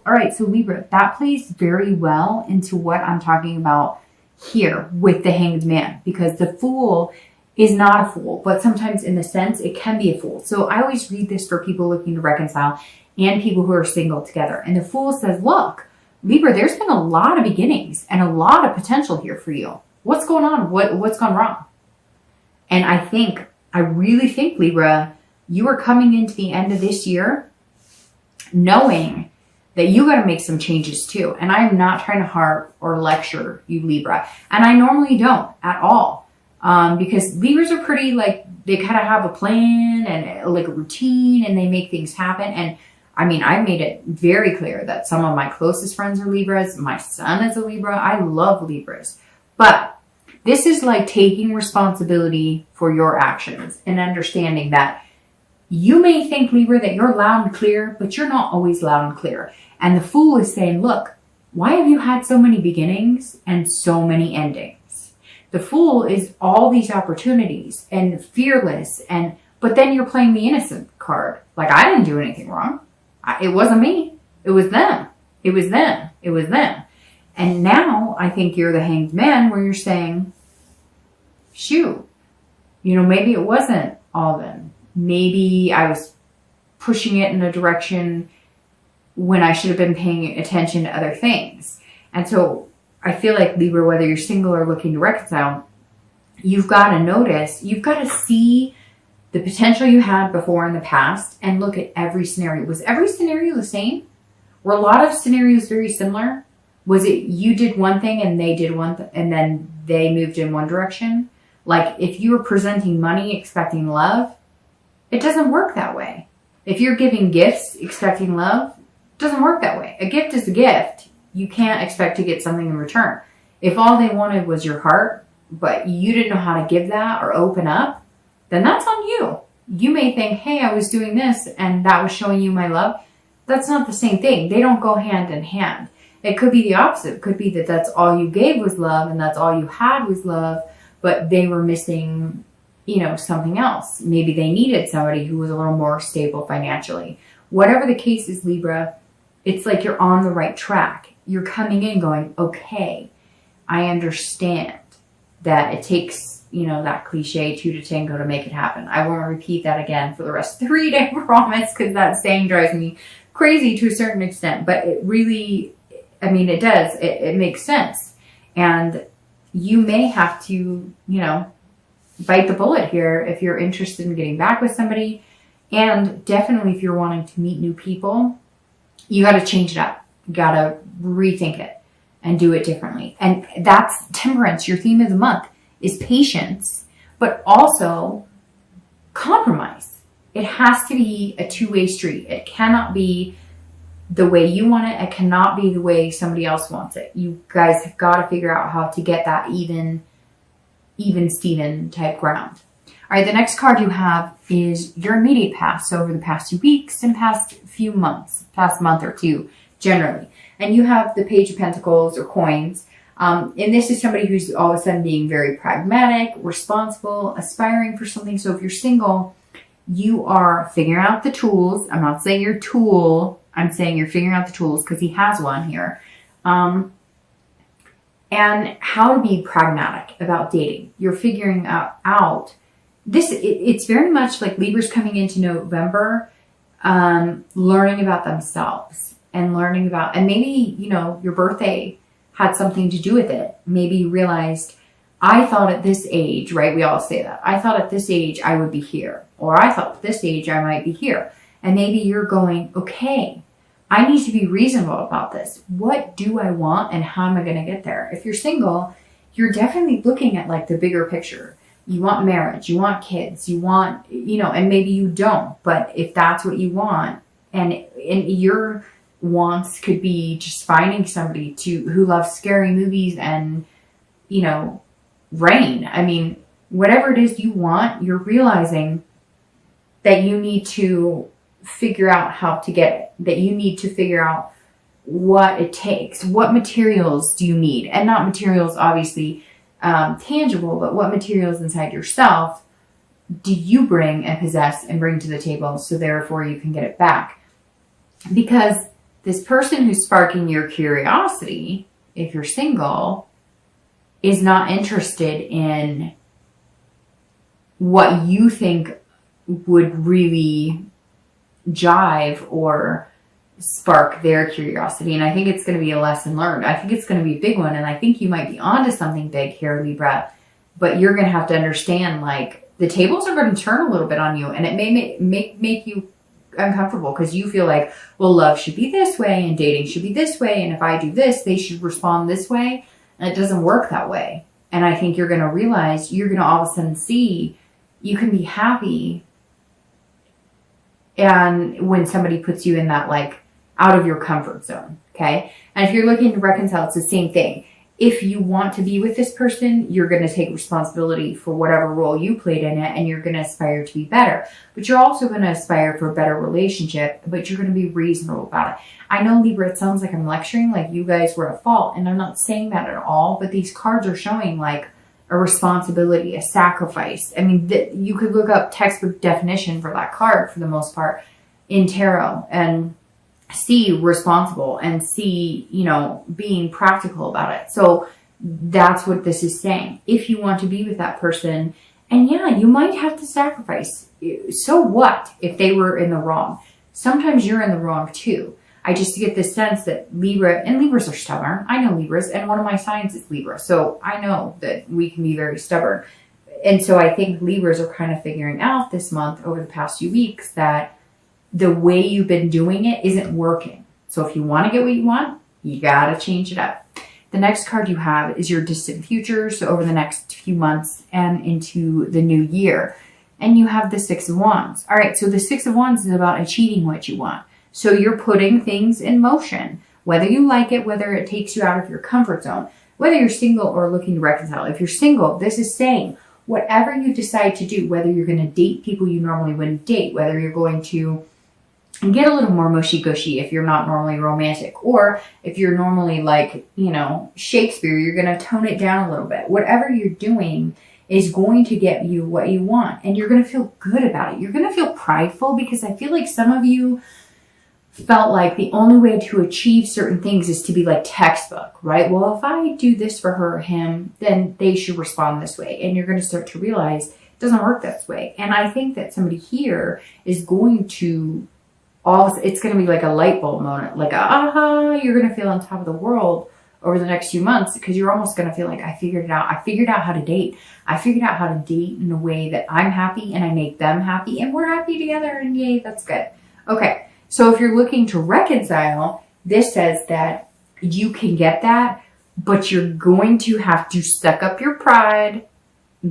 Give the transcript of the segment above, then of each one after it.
All right, so Libra, that plays very well into what I'm talking about here with the Hanged Man, because the Fool is not a fool, but sometimes in a sense it can be a fool. So I always read this for people looking to reconcile and people who are single together. And the Fool says, look, Libra, there's been a lot of beginnings and a lot of potential here for you. What's going on? What's gone wrong? And I really think, Libra, you are coming into the end of this year knowing that you got to make some changes too. And I'm not trying to harp or lecture you, Libra. And I normally don't at all. Because Libras are pretty, like, they kind of have a plan and like a routine and they make things happen. And I mean, I made it very clear that some of my closest friends are Libras. My son is a Libra. I love Libras. But this is like taking responsibility for your actions and understanding that you may think, Libra, that you're loud and clear, but you're not always loud and clear. And the Fool is saying, look, why have you had so many beginnings and so many endings? The Fool is all these opportunities and fearless, but then you're playing the innocent card. Like, I didn't do anything wrong. It wasn't me. It was them. It was them. It was them. And now I think you're the Hanged Man, where you're saying, shoot, maybe it wasn't all them. Maybe I was pushing it in a direction when I should have been paying attention to other things. And so I feel like, Libra, whether you're single or looking to reconcile, you've got to notice, you've got to see the potential you had before in the past and look at every scenario. Was every scenario the same? Were a lot of scenarios very similar? Was it you did one thing and they did one and then they moved in one direction? Like, if you were presenting money expecting love, it doesn't work that way. If you're giving gifts expecting love, it doesn't work that way. A gift is a gift. You can't expect to get something in return. If all they wanted was your heart, but you didn't know how to give that or open up, then that's on you. You may think, hey, I was doing this and that was showing you my love. That's not the same thing. They don't go hand in hand. It could be the opposite. It could be that that's all you gave was love and that's all you had was love, but they were missing, something else. Maybe they needed somebody who was a little more stable financially. Whatever the case is, Libra, it's like you're on the right track. You're coming in going, okay, I understand that it takes, that cliche 2 to tango to make it happen. I won't repeat that again for the rest of the reading, I promise, because that saying drives me crazy to a certain extent. But it really, it does. It makes sense. And you may have to, bite the bullet here if you're interested in getting back with somebody. And definitely if you're wanting to meet new people, you got to change it up. You got to rethink it and do it differently. And that's temperance. Your theme of the month is patience, but also compromise. It has to be a two-way street. It cannot be the way you want it. It cannot be the way somebody else wants it. You guys have got to figure out how to get that even Steven type ground. All right, the next card you have is your immediate past. So over the past 2 weeks and past few months, past month or two, generally. And you have the Page of Pentacles or coins. And this is somebody who's all of a sudden being very pragmatic, responsible, aspiring for something. So if you're single, you are figuring out the tools. I'm not saying you're a tool. I'm saying you're figuring out the tools because he has one here. And how to be pragmatic about dating. You're figuring out this. It's very much like Libra's coming into November, learning about themselves. And learning about, and maybe, your birthday had something to do with it. Maybe you realized, I thought at this age, right? We all say that. I thought at this age I would be here. Or I thought at this age I might be here. And maybe you're going, okay, I need to be reasonable about this. What do I want and how am I going to get there? If you're single, you're definitely looking at like the bigger picture. You want marriage, you want kids, you want, and maybe you don't. But if that's what you want, and your wants could be just finding somebody who loves scary movies and, rain. Whatever it is you want, you're realizing that you need to figure out how to get it, that you need to figure out what it takes. What materials do you need? And not materials, obviously, tangible, but what materials inside yourself do you bring and possess and bring to the table so therefore you can get it back? Because this person who's sparking your curiosity, if you're single, is not interested in what you think would really jive or spark their curiosity. And I think it's going to be a lesson learned. I think it's going to be a big one. And I think you might be onto something big here, Libra, but you're going to have to understand, like, the tables are going to turn a little bit on you, and it may make you uncomfortable because you feel like, well, love should be this way and dating should be this way. And if I do this, they should respond this way. And it doesn't work that way. And I think you're going to realize, you're going to all of a sudden see you can be happy. And when somebody puts you in that, like, out of your comfort zone. Okay. And if you're looking to reconcile, it's the same thing. If you want to be with this person, you're going to take responsibility for whatever role you played in it, and you're going to aspire to be better. But you're also going to aspire for a better relationship, but you're going to be reasonable about it. I know, Libra, it sounds like I'm lecturing, like you guys were at fault, and I'm not saying that at all, but these cards are showing like a responsibility, a sacrifice. I mean, you could look up textbook definition for that card for the most part in tarot and see responsible and see, you know, being practical about it. So that's what this is saying. If you want to be with that person, and yeah, you might have to sacrifice. So what if they were in the wrong? Sometimes you're in the wrong too. I just get this sense that Libra, and Libras are stubborn. I know Libras, and one of my signs is Libra. So I know that we can be very stubborn. And so I think Libras are kind of figuring out this month, over the past few weeks, that the way you've been doing it isn't working. So if you want to get what you want, you got to change it up. The next card you have is your distant future. So over the next few months and into the new year. And you have the Six of Wands. All right. So the Six of Wands is about achieving what you want. So you're putting things in motion, whether you like it, whether it takes you out of your comfort zone, whether you're single or looking to reconcile. If you're single, this is saying whatever you decide to do, whether you're going to date people you normally wouldn't date, whether you're going to get a little more mushy-gushy if you're not normally romantic, or if you're normally like, you know, Shakespeare, you're going to tone it down a little bit. Whatever you're doing is going to get you what you want, and you're going to feel good about it. You're going to feel prideful, because I feel like some of you felt like the only way to achieve certain things is to be like textbook, right? Well, if I do this for her or him, then they should respond this way. And you're going to start to realize it doesn't work this way. And I think that somebody here is going to it's going to be like a light bulb moment, like aha, you're going to feel on top of the world over the next few months, because you're almost going to feel like, I figured it out. I figured out how to date. I figured out how to date in a way that I'm happy and I make them happy and we're happy together, and yay, that's good. Okay. So if you're looking to reconcile, this says that you can get that, but you're going to have to suck up your pride,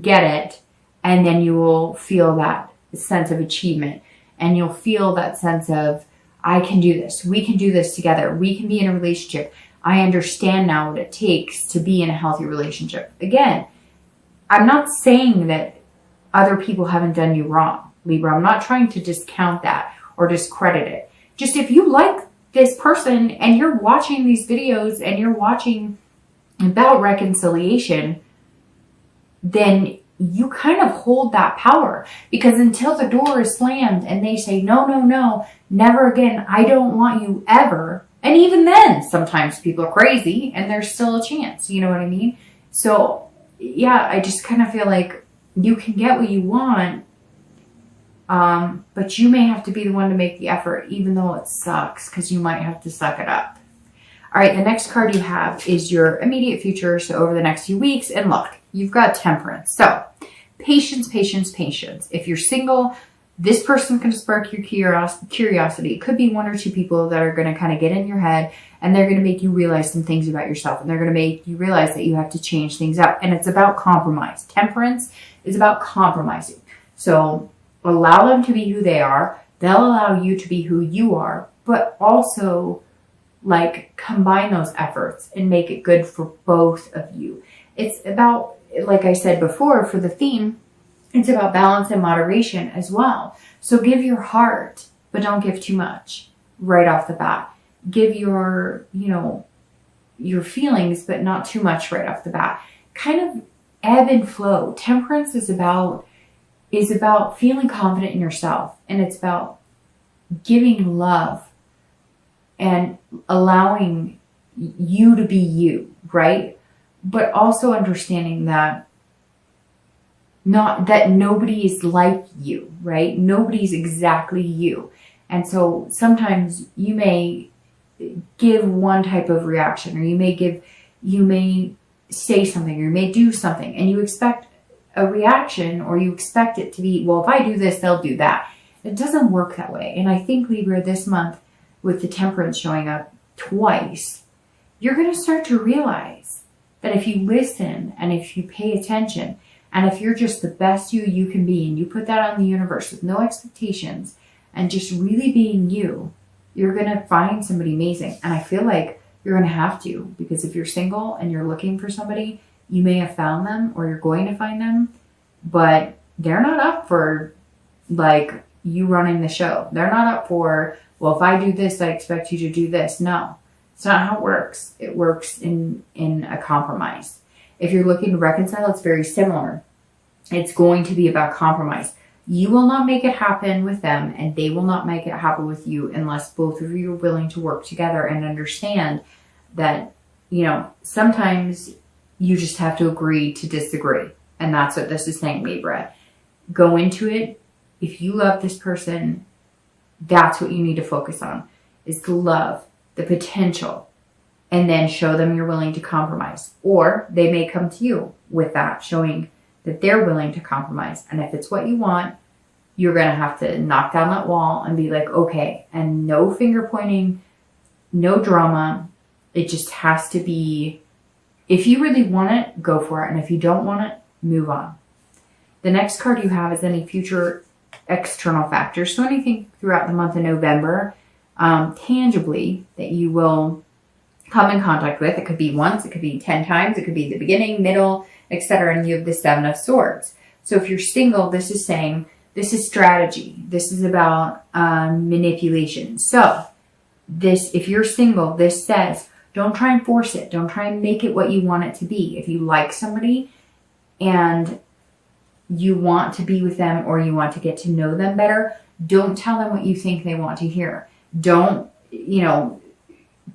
get it, and then you will feel that sense of achievement. And you'll feel that sense of, I can do this. We can do this together. We can be in a relationship. I understand now what it takes to be in a healthy relationship. Again, I'm not saying that other people haven't done you wrong, Libra. I'm not trying to discount that or discredit it. Just if you like this person and you're watching these videos and you're watching about reconciliation, then you kind of hold that power, because until the door is slammed and they say, no, no, no, never again, I don't want you ever. And even then, sometimes people are crazy and there's still a chance. You know what I mean? So yeah, I just kind of feel like you can get what you want, but you may have to be the one to make the effort, even though it sucks, because you might have to suck it up. All right, the next card you have is your immediate future, so over the next few weeks. And look, you've got Temperance. So patience, patience, patience. If you're single, this person can spark your curiosity. It could be one or two people that are going to kind of get in your head, and they're going to make you realize some things about yourself, and they're going to make you realize that you have to change things up. And it's about compromise. Temperance is about compromising. So allow them to be who they are. They'll allow you to be who you are, but also like combine those efforts and make it good for both of you. It's about, like I said before, for the theme, it's about balance and moderation as well. So give your heart, but don't give too much right off the bat. Give your, you know, your feelings, but not too much right off the bat. Kind of ebb and flow. Temperance is about feeling confident in yourself, and it's about giving love and allowing you to be you, right? But also understanding that nobody is like you, right? Nobody's exactly you. And so sometimes you may give one type of reaction, or you may say something, or you may do something, and you expect a reaction, or you expect it to be, well, if I do this, they'll do that. It doesn't work that way. And I think, Libra, this month, with the Temperance showing up twice, you're going to start to realize that if you listen and if you pay attention, and if you're just the best you can be, and you put that on the universe with no expectations and just really being you, you're going to find somebody amazing. And I feel like you're going to have to, because if you're single and you're looking for somebody, you may have found them, or you're going to find them, but they're not up for like you running the show. They're not up for, well, if I do this, I expect you to do this. No, it's not how it works. It works in a compromise. If you're looking to reconcile, it's very similar. It's going to be about compromise. You will not make it happen with them, and they will not make it happen with you unless both of you are willing to work together and understand that, sometimes you just have to agree to disagree. And that's what this is saying, Libra. Go into it. If you love this person, that's what you need to focus on, is the love, the potential, and then show them you're willing to compromise. Or they may come to you with that, showing that they're willing to compromise. And if it's what you want, you're going to have to knock down that wall and be like, okay, and no finger pointing, no drama. It just has to be, if you really want it, go for it. And if you don't want it, move on. The next card you have is any future external factors. So anything throughout the month of November, tangibly, that you will come in contact with. It could be once, it could be 10 times, it could be the beginning, middle, etc. And you have the Seven of Swords. So if you're single, this is saying, this is strategy. This is about manipulation. So if you're single, this says, don't try and force it. Don't try and make it what you want it to be. If you like somebody and you want to be with them, or you want to get to know them better, don't tell them what you think they want to hear. Don't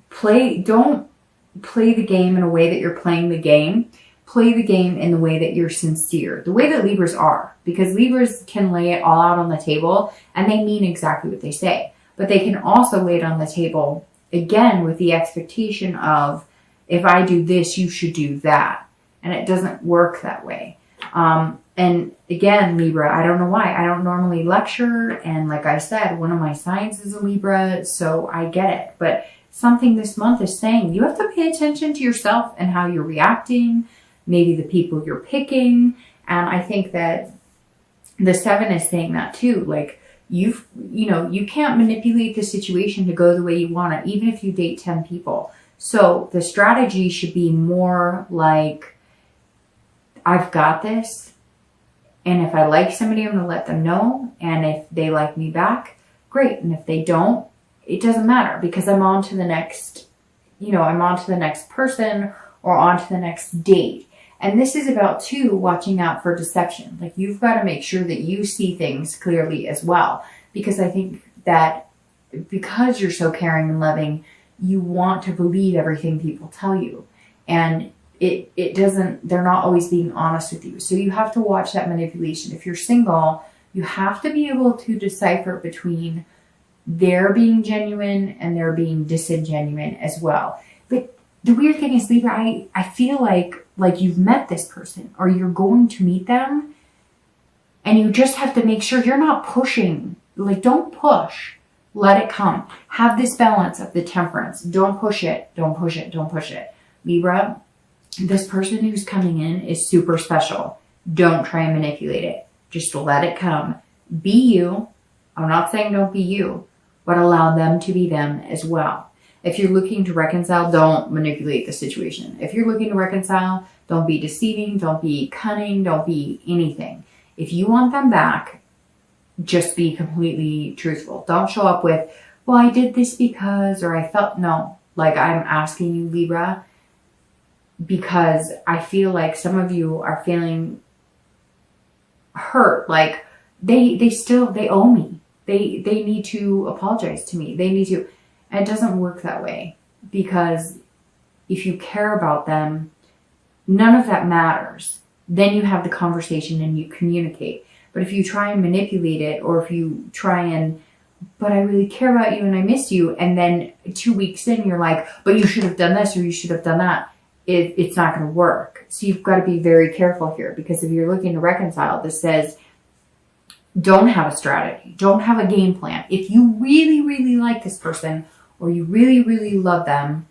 play the game in a way that you're playing the game. Play the game in the way that you're sincere, the way that Libras are, because Libras can lay it all out on the table and they mean exactly what they say, but they can also lay it on the table again with the expectation of, if I do this, you should do that. And it doesn't work that way. And again, Libra, I don't know why. I don't normally lecture. And like I said, one of my signs is a Libra, so I get it. But something this month is saying you have to pay attention to yourself and how you're reacting, maybe the people you're picking. And I think that the Seven is saying that too. Like, you can't manipulate the situation to go the way you want it, even if you date 10 people. So the strategy should be more like, I've got this. And if I like somebody, I'm going to let them know. And if they like me back, great. And if they don't, it doesn't matter, because I'm on to the next, I'm on to the next person, or on to the next date. And this is about, too, watching out for deception. Like, you've got to make sure that you see things clearly as well. Because I think that because you're so caring and loving, you want to believe everything people tell you. And they're not always being honest with you. So you have to watch that manipulation. If you're single, you have to be able to decipher between they're being genuine and they're being disingenuine as well. But the weird thing is, Libra, I feel like you've met this person, or you're going to meet them, and you just have to make sure you're not pushing. Like, don't push. Let it come. Have this balance of the Temperance. Don't push it. Don't push it. Don't push it. Libra, this person who's coming in is super special. Don't try and manipulate it. Just let it come. Be you. I'm not saying don't be you, but allow them to be them as well. If you're looking to reconcile, don't manipulate the situation. If you're looking to reconcile, don't be deceiving, don't be cunning, don't be anything. If you want them back, just be completely truthful. Don't show up with, well, I did this because, or I felt, no. Like, I'm asking you, Libra, because I feel like some of you are feeling hurt. Like, they owe me. They need to apologize to me. They need to. It doesn't work that way, because if you care about them, none of that matters. Then you have the conversation and you communicate. But if you try and manipulate it, or if you try and, but I really care about you and I miss you, and then 2 weeks in you're like, but you should have done this or you should have done that, it's not going to work. So you've got to be very careful here, because if you're looking to reconcile, this says don't have a strategy, don't have a game plan. If you really, really like this person, or you really, really love them,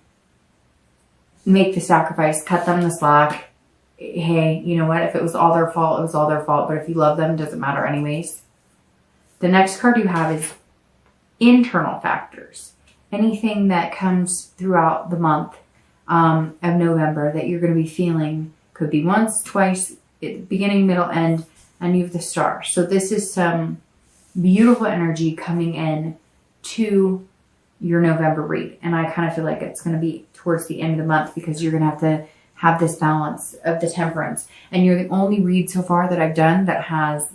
make the sacrifice, cut them the slack. Hey, you know what? If it was all their fault, it was all their fault. But if you love them, it doesn't matter anyways. The next card you have is internal factors. Anything that comes throughout the month of November that you're going to be feeling, could be once, twice, beginning, middle, end, and you have the Star. So this is some beautiful energy coming in to your November read. And I kind of feel like it's going to be towards the end of the month, because you're going to have this balance of the Temperance. And you're the only read so far that I've done that has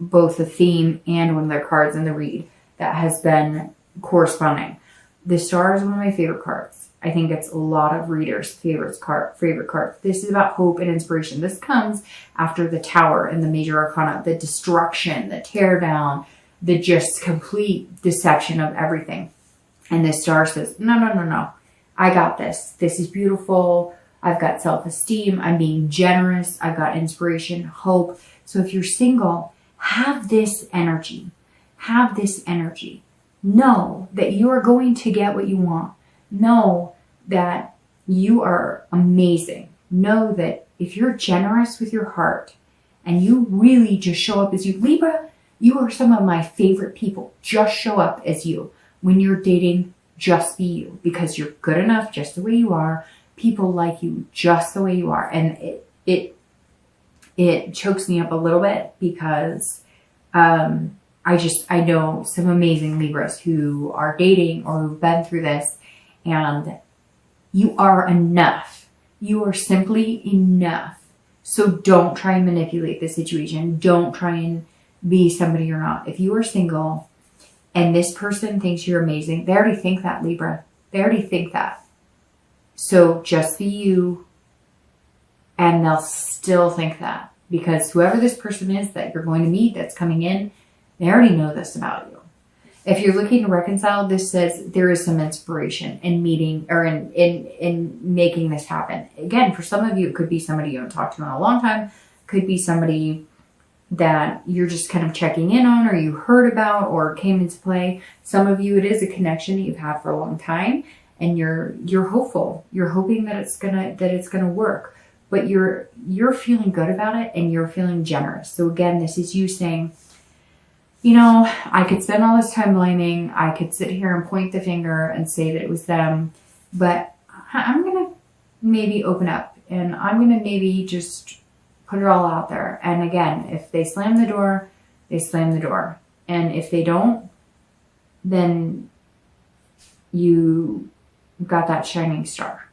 both the theme and one of their cards in the read that has been corresponding. The Star is one of my favorite cards. I think it's a lot of readers' favorite card. This is about hope and inspiration. This comes after the Tower and the Major Arcana, the destruction, the tear down, the just complete deception of everything. And the Star says, no, no, no, no. I got this. This is beautiful. I've got self-esteem. I'm being generous. I've got inspiration, hope. So if you're single, have this energy. Have this energy. Know that you are going to get what you want. Know that you are amazing. Know that if you're generous with your heart and you really just show up as you, Libra, you are some of my favorite people. Just show up as you. When you're dating, just be you, because you're good enough just the way you are. People like you just the way you are. And it chokes me up a little bit, because I know some amazing Libras who are dating or who've been through this, and you are enough. You are simply enough. So don't try and manipulate the situation. Don't try and be somebody you're not. If you are single and this person thinks you're amazing, they already think that, Libra. They already think that. So just be you, and they'll still think that, because whoever this person is that you're going to meet that's coming in, they already know this about you. If you're looking to reconcile, this says there is some inspiration in meeting, or in making this happen. Again, for some of you, it could be somebody you haven't talked to in a long time. Could be somebody that you're just kind of checking in on, or you heard about, or came into play. Some of you, it is a connection that you've had for a long time, and you're hopeful. You're hoping that it's gonna work, but you're feeling good about it, and you're feeling generous. So again, this is you saying, you know, I could spend all this time blaming. I could sit here and point the finger and say that it was them, but I'm gonna maybe open up, and I'm gonna maybe just put it all out there. And again, if they slam the door, they slam the door. And if they don't, then you got that shining star.